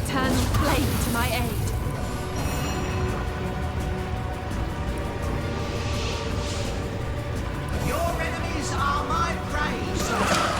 eternal flame to my aid. Your enemies are my prey, soldier.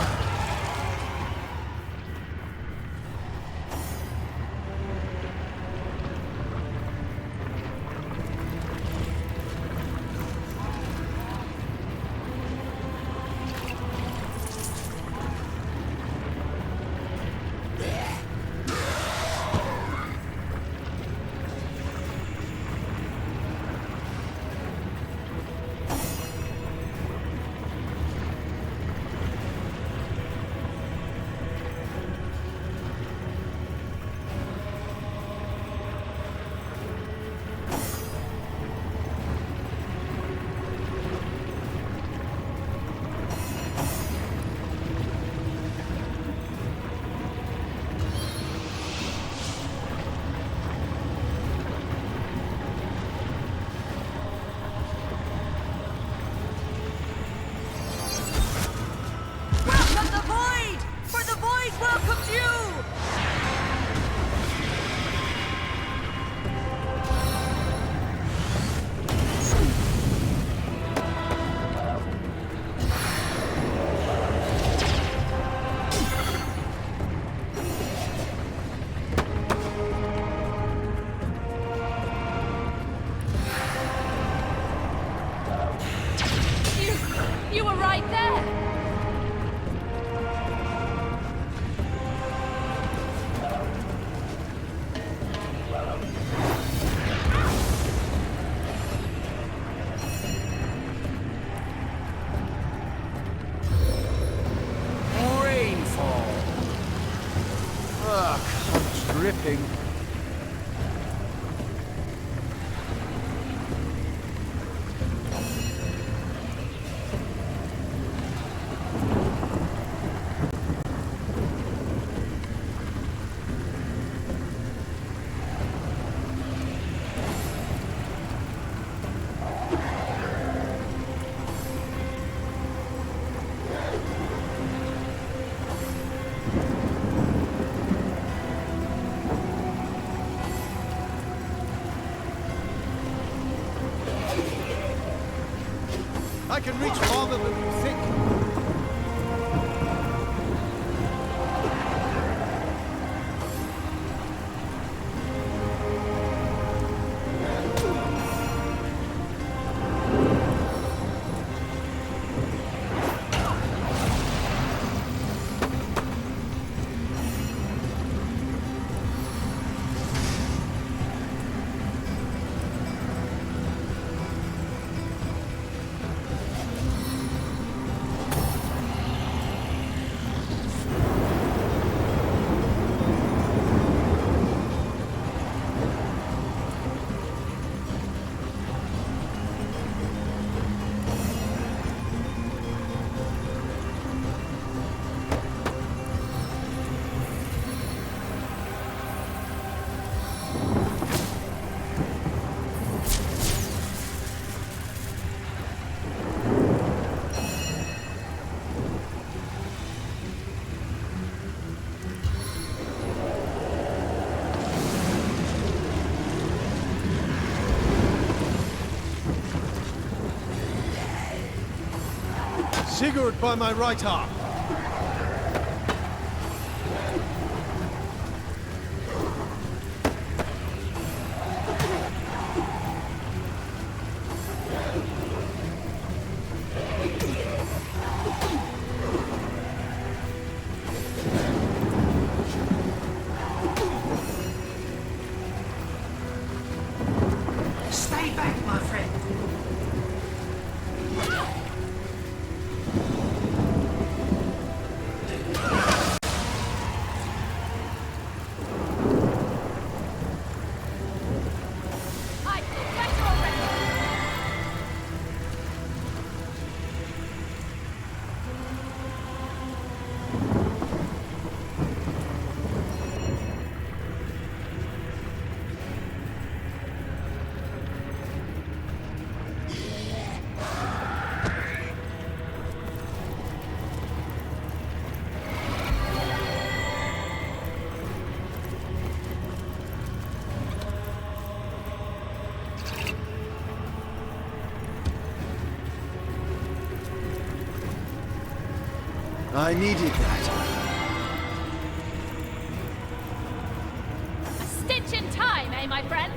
You were right there! Rainfall. Ugh, I'm dripping. I can reach farther than you think. Sigurd by my right arm. Stay back, my friend. I needed that. A stitch in time, eh, my friends?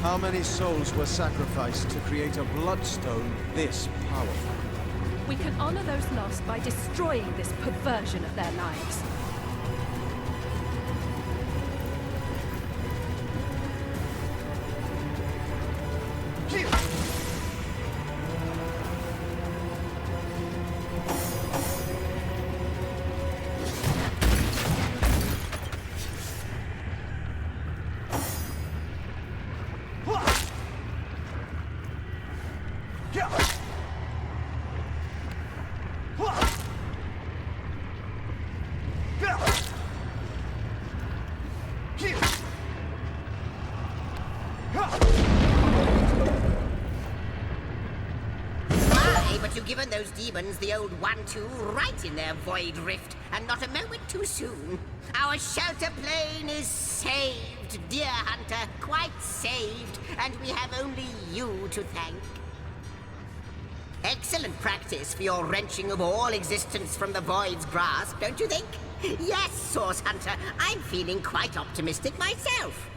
How many souls were sacrificed to create a bloodstone this powerful? We can honor those lost by destroying this perversion of their lives. But you've given those demons the old 1-2 right in their void rift, and not a moment too soon. Our shelter plane is saved, dear hunter, quite saved, and we have only you to thank. Excellent practice for your wrenching of all existence from the void's grasp, don't you think? Yes, Source Hunter, I'm feeling quite optimistic myself.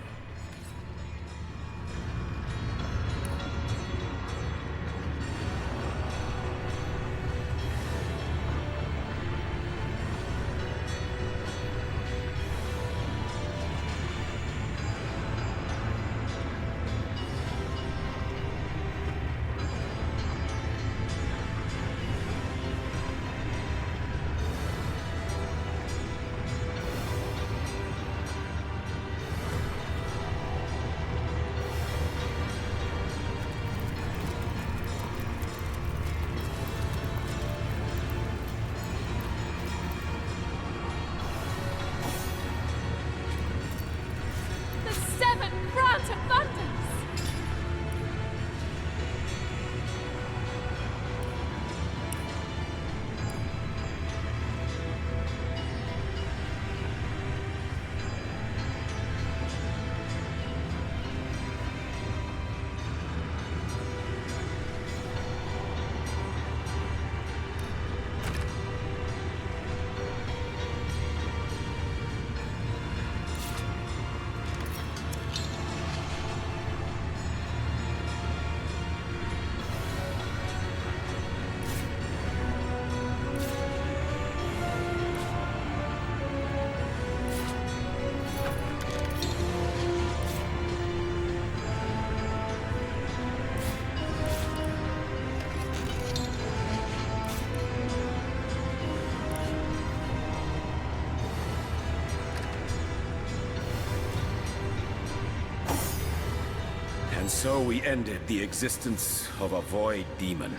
And so we ended the existence of a void demon.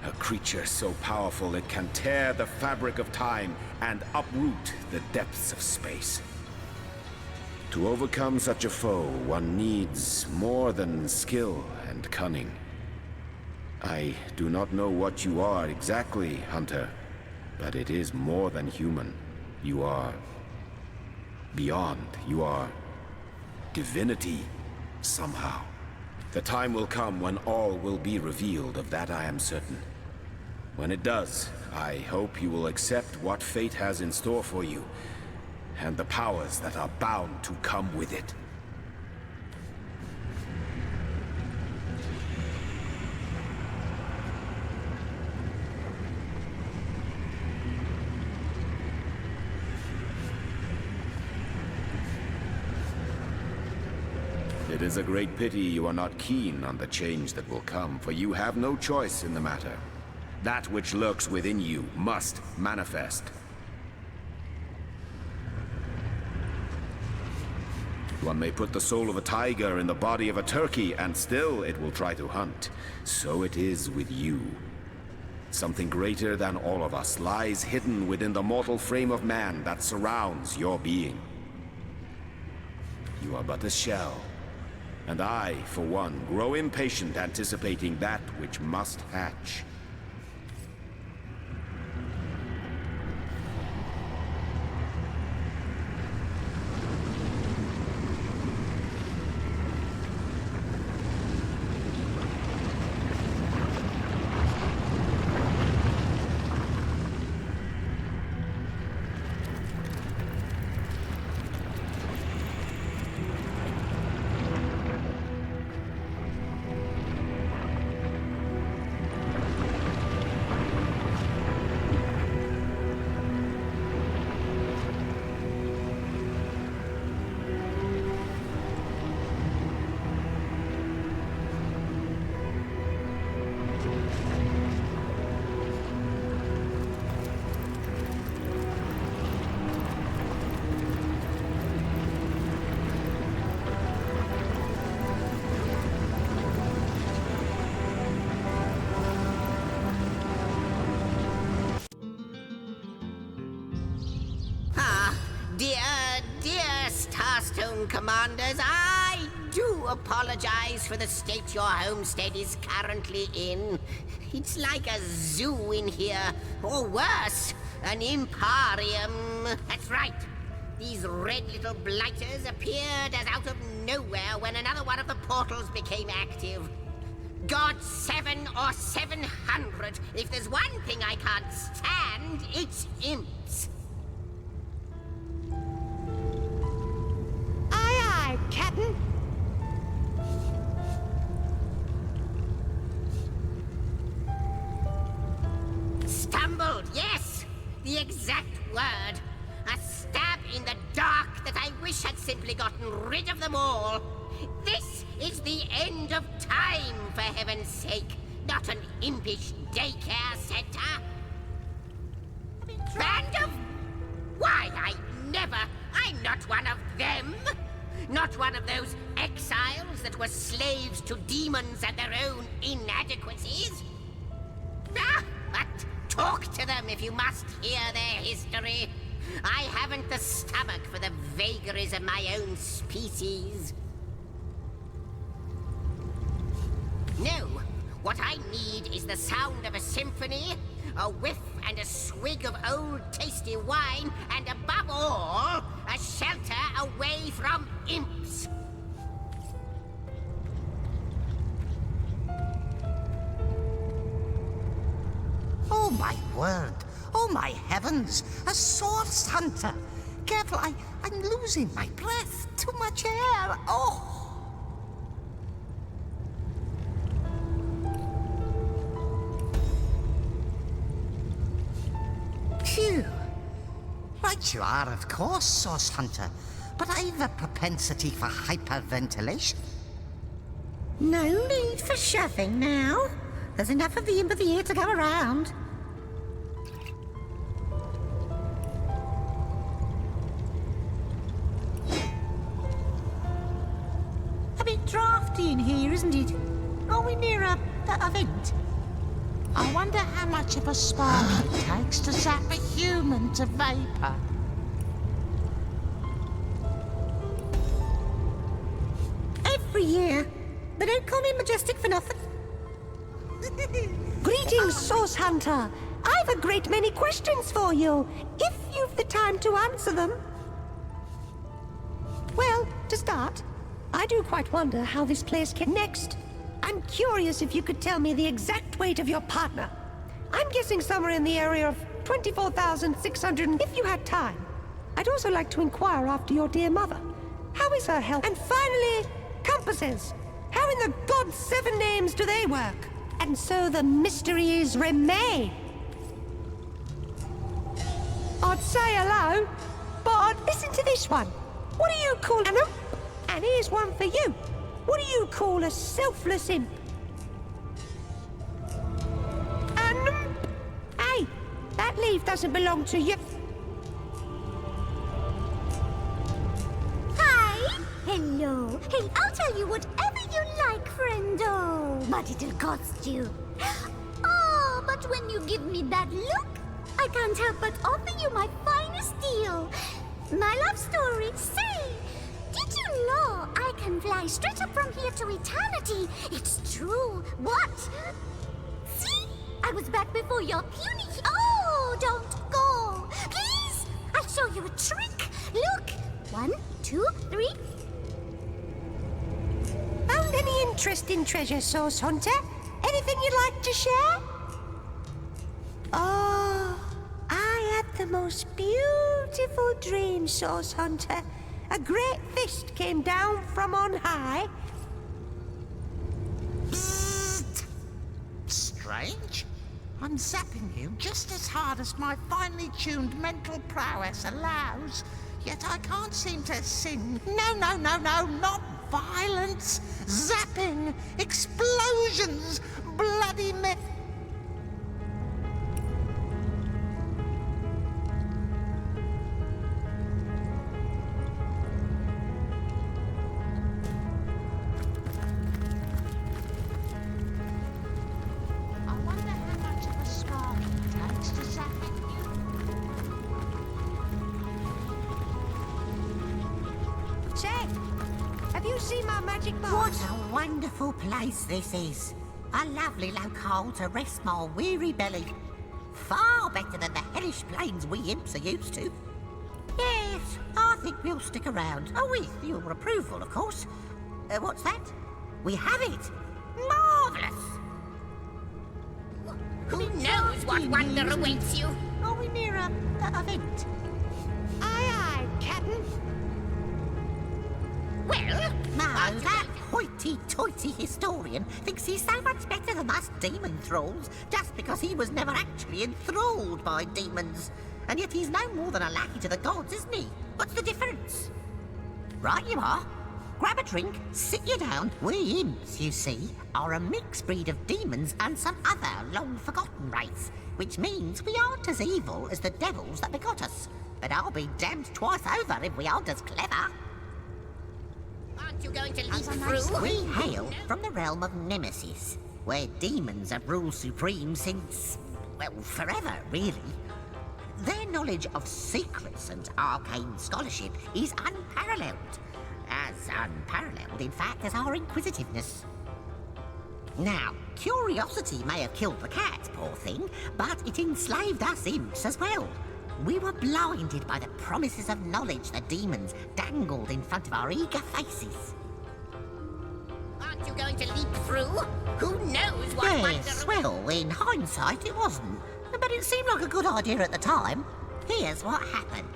A creature so powerful it can tear the fabric of time and uproot the depths of space. To overcome such a foe, one needs more than skill and cunning. I do not know what you are exactly, Hunter, but it is more than human. You are beyond. You are divinity, somehow. The time will come when all will be revealed, of that I am certain. When it does, I hope you will accept what fate has in store for you, and the powers that are bound to come with it. It is a great pity you are not keen on the change that will come, for you have no choice in the matter. That which lurks within you must manifest. One may put the soul of a tiger in the body of a turkey, and still it will try to hunt. So it is with you. Something greater than all of us lies hidden within the mortal frame of man that surrounds your being. You are but a shell, and I, for one, grow impatient anticipating that which must hatch. Dear Starstone Commanders, I do apologize for the state your homestead is currently in. It's like a zoo in here, or worse, an imparium. That's right. These red little blighters appeared as out of nowhere when another one of the portals became active. God 7 or 700. If there's one thing I can't stand, it's imps. Aye, Captain. Stumbled, yes! The exact word. A stab in the dark that I wish had simply gotten rid of them all. This is the end of time, for heaven's sake. Not an impish daycare center. Band of... Why, I'm not one of them. Not one of those exiles that were slaves to demons and their own inadequacies. Ah, but talk to them if you must hear their history. I haven't the stomach for the vagaries of my own species. No, what I need is the sound of a symphony, a whiff and a swig of old tasty wine, and above all, a shelter away from imps. Oh, my word. Oh, my heavens. A source hunter. Careful, I'm losing my breath. Too much air. Oh. Phew. Right you are, of course, source hunter. But I've a propensity for hyperventilation. No need for shoving now. There's enough of the imp of the ear to go around. A bit drafty in here, isn't it? Are we near a vent? I wonder how much of a spark it takes to zap a human to vapor. Every year. They don't call me Majestic for nothing. Greetings, Source Hunter. I've a great many questions for you, if you've the time to answer them. Well, to start, I do quite wonder how this place came next. I'm curious if you could tell me the exact weight of your partner. I'm guessing somewhere in the area of 24,600 if you had time. I'd also like to inquire after your dear mother. How is her health? And finally, compasses. How in the God's 7 names do they work? And so the mysteries remain. I'd say hello, but I'd listen to this one. What do you call an imp? And here's one for you. What do you call a selfless imp? An leaf doesn't belong to you. Hi! Hello! Hey, I'll tell you whatever you like, friendo! But it'll cost you. Oh, but when you give me that look, I can't help but offer you my finest deal. My love story. Say, did you know I can fly straight up from here to eternity? It's true. What? See? I was back before your puny... Oh, don't go. Please? I'll show you a trick. Look. 1, 2, 3. Found any interesting treasure, Source Hunter? Anything you'd like to share? Oh, I had the most beautiful dream, Source Hunter. A great fist came down from on high. Psst! Strange. I'm zapping you just as hard as my finely tuned mental prowess allows, yet I can't seem to sing. No, not violence. Zapping, explosions, bloody Say, have you seen my magic What box? a wonderful place this is. A lovely locale to rest my weary belly. Far better than the hellish plains we imps are used to. Yes, I think we'll stick around. Oh, with your approval, of course. What's that? We have it. Marvellous. Who knows what wonder awaits you? Are we near a event? Aye, Captain. Well, No, that hoity-toity historian thinks he's so much better than us demon thralls just because he was never actually enthralled by demons. And yet he's no more than a lackey to the gods, isn't he? What's the difference? Right you are. Grab a drink, sit you down. We imps, you see, are a mixed breed of demons and some other long-forgotten race, which means we aren't as evil as the devils that begot us. But I'll be damned twice over if we aren't as clever. aren't you going to leap through? We hail from the realm of Nemesis, where demons have ruled supreme since, well, forever, really. Their knowledge of secrets and arcane scholarship is unparalleled. As unparalleled, in fact, as our inquisitiveness. Now, curiosity may have killed the cat, poor thing, but it enslaved us imps as well. We were blinded by the promises of knowledge the demons dangled in front of our eager faces. Aren't you going to leap through? Who knows what Yes, wonder... well, in hindsight it wasn't, but it seemed like a good idea at the time. Here's what happened.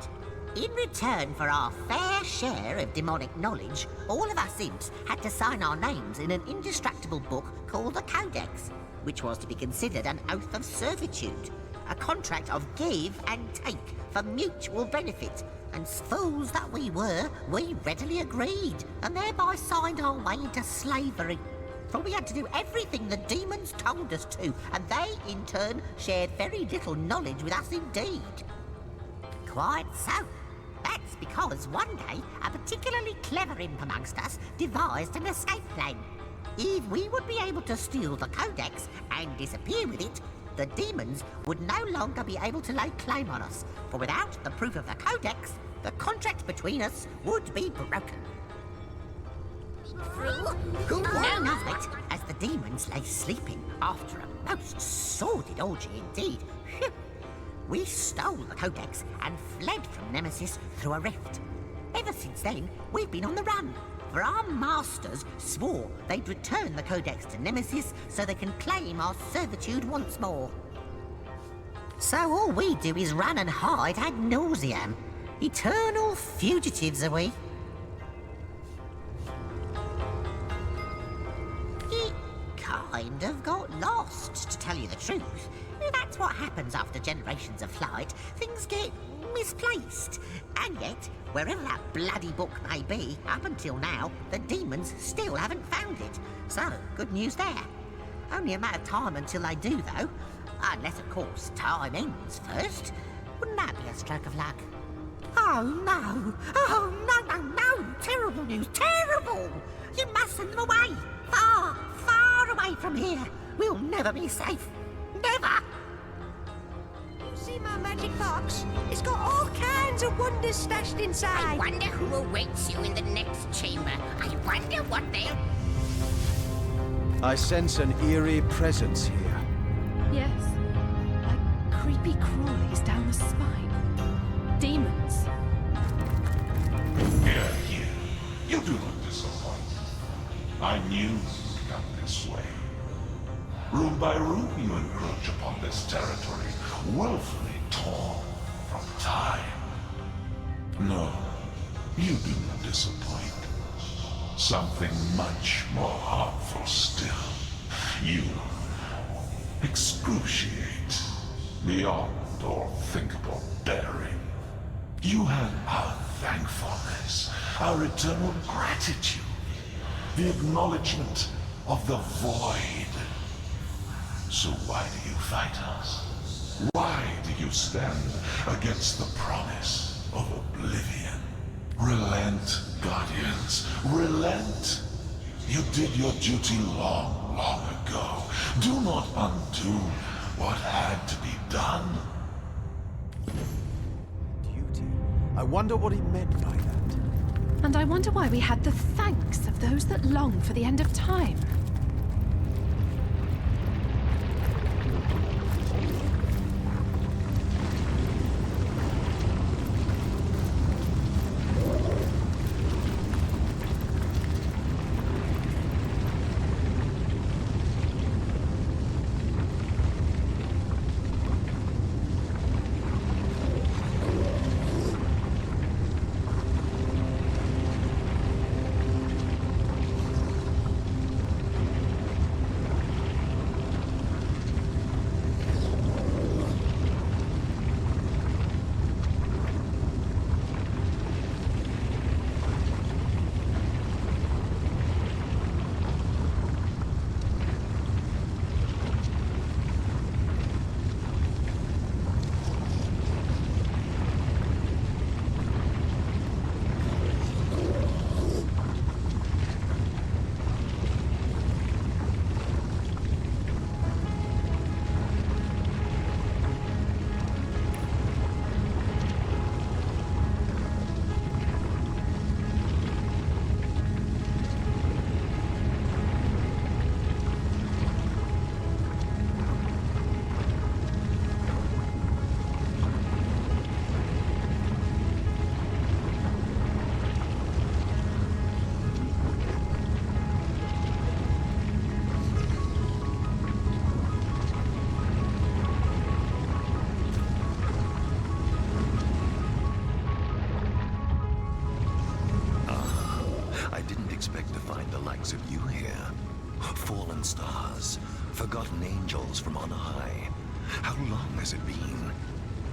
In return for our fair share of demonic knowledge, all of us imps had to sign our names in an indestructible book called a Codex, which was to be considered an oath of servitude, a contract of give and take for mutual benefit. And fools that we were, we readily agreed, and thereby signed our way into slavery. For we had to do everything the demons told us to, and they, in turn, shared very little knowledge with us indeed. Quite so. That's because one day, a particularly clever imp amongst us devised an escape plan. If we would be able to steal the Codex and disappear with it, the demons would no longer be able to lay claim on us, for without the proof of the Codex, the contract between us would be broken. Through? Who One knows? night, as the demons lay sleeping after a most sordid orgy indeed, we stole the Codex and fled from Nemesis through a rift. Ever since then, we've been on the run, for our masters swore they'd return the Codex to Nemesis so they can claim our servitude once more. So all we do is run and hide ad nauseam. Eternal fugitives are we. It kind of got lost, to tell you the truth. That's what happens after generations of flight. Things get misplaced. And yet, wherever that bloody book may be, up until now, the demons still haven't found it. So, good news there. Only a matter of time until they do, though. Unless, of course, time ends first. Wouldn't that be a stroke of luck? Oh, no. Oh, no. Terrible news, terrible. You must send them away. Far, far away from here. We'll never be safe. Never. You see my magic box? It's got all kinds of wonders stashed inside. I wonder who awaits you in the next chamber. I wonder what they'll... I sense an eerie presence here. Yes. Like creepy crawlies down the spine. Demons. Here. You do not disappoint. I knew you would come this way. Room by room you encroach upon this territory, willfully torn from time. No, you do not disappoint. Something much more harmful still. You excruciate beyond all thinkable bearing. You have our thankfulness, our eternal gratitude, the acknowledgement of the void. So why do you fight us? Why do you stand against the promise of oblivion? Relent, Guardians, relent. You did your duty long, long ago. Do not undo what had to be done. Duty. I wonder what he meant by that. And I wonder why we had the thanks of those that long for the end of time. Of you here. Fallen stars, forgotten angels from on high. How long has it been?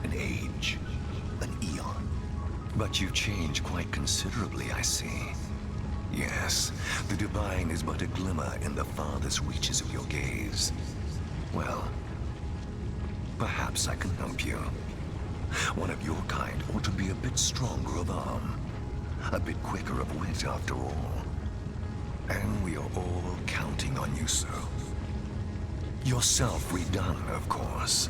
An age, an eon. But you've changed quite considerably, I see. Yes, the divine is but a glimmer in the farthest reaches of your gaze. Well, perhaps I can help you. One of your kind ought to be a bit stronger of arm, a bit quicker of wit after all. And we are all counting on you, sir. Yourself redone, of course.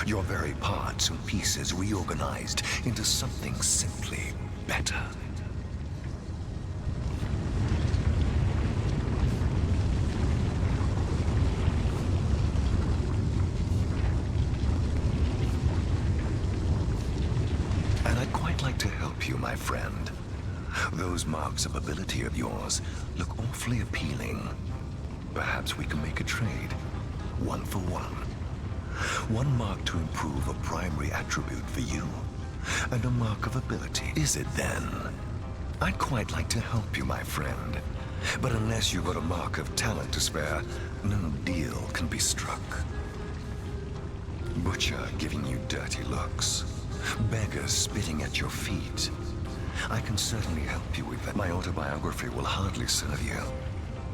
Your very parts and pieces reorganized into something simply better. And I'd quite like to help you, my friend. Those marks of ability of yours look awfully appealing. Perhaps we can make a trade. One for one. One mark to improve a primary attribute for you, and a mark of ability. Is it then? I'd quite like to help you, my friend. But unless you've got a mark of talent to spare, no deal can be struck. Butcher giving you dirty looks. Beggars spitting at your feet. I can certainly help you with that. My autobiography will hardly serve you.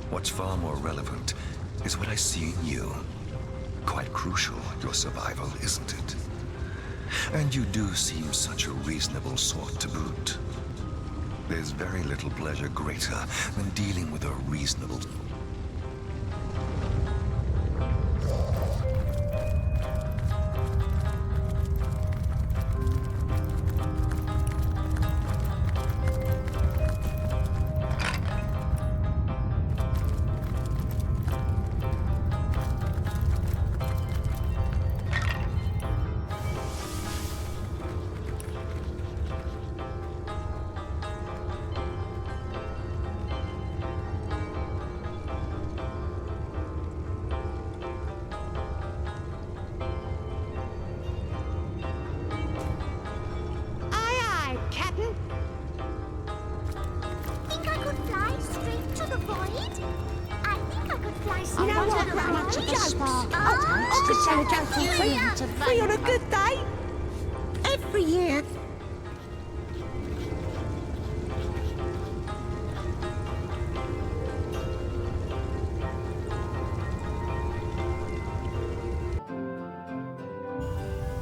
What's far more relevant is what I see in you. Quite crucial, your survival, isn't it? And you do seem such a reasonable sort to boot. There's very little pleasure greater than dealing with a reasonable... Free on a good day. Every year.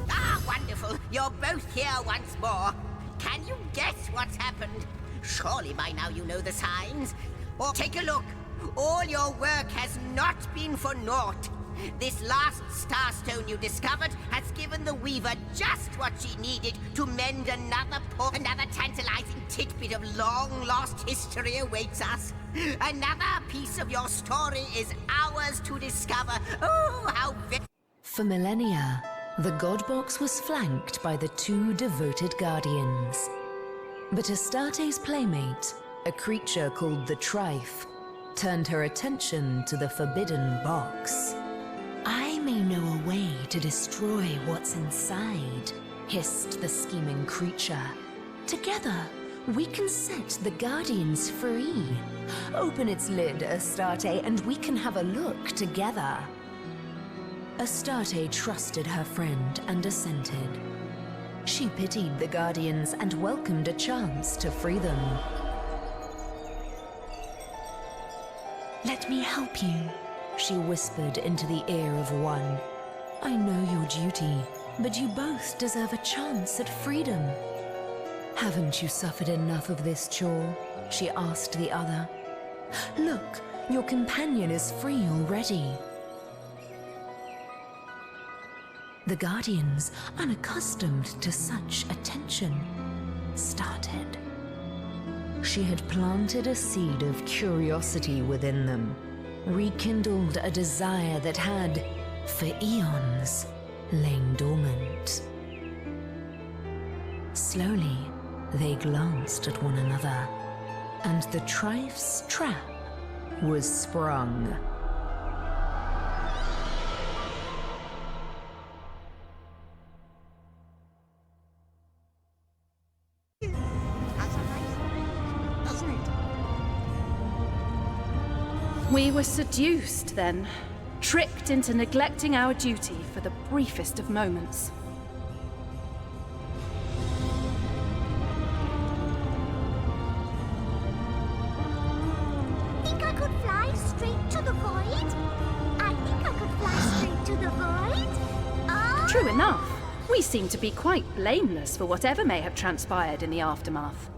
Ah, wonderful. You're both here once more. Can you guess what's happened? Surely by now you know the signs. Or take a look. All your work has not been for naught. This last starstone you discovered has given the Weaver just what she needed to mend another tantalizing tidbit of long-lost history awaits us. Another piece of your story is ours to discover. Oh, how For millennia, the God Box was flanked by the two devoted guardians. But Astarte's playmate, a creature called the Trife, turned her attention to the forbidden box. I may know a way to destroy what's inside, hissed the scheming creature. Together, we can set the Guardians free. Open its lid, Astarte, and we can have a look together. Astarte trusted her friend and assented. She pitied the Guardians and welcomed a chance to free them. Let me help you, she whispered into the ear of one. I know your duty, but you both deserve a chance at freedom. Haven't you suffered enough of this chore? She asked the other. Look, your companion is free already. The Guardians, unaccustomed to such attention, started. She had planted a seed of curiosity within them, rekindled a desire that had, for eons, lain dormant. Slowly, they glanced at one another, and the Trife's trap was sprung. We were seduced, then. Tricked into neglecting our duty for the briefest of moments. Think I could fly straight to the void? I think I could fly straight to the void. Oh. True enough. We seem to be quite blameless for whatever may have transpired in the aftermath.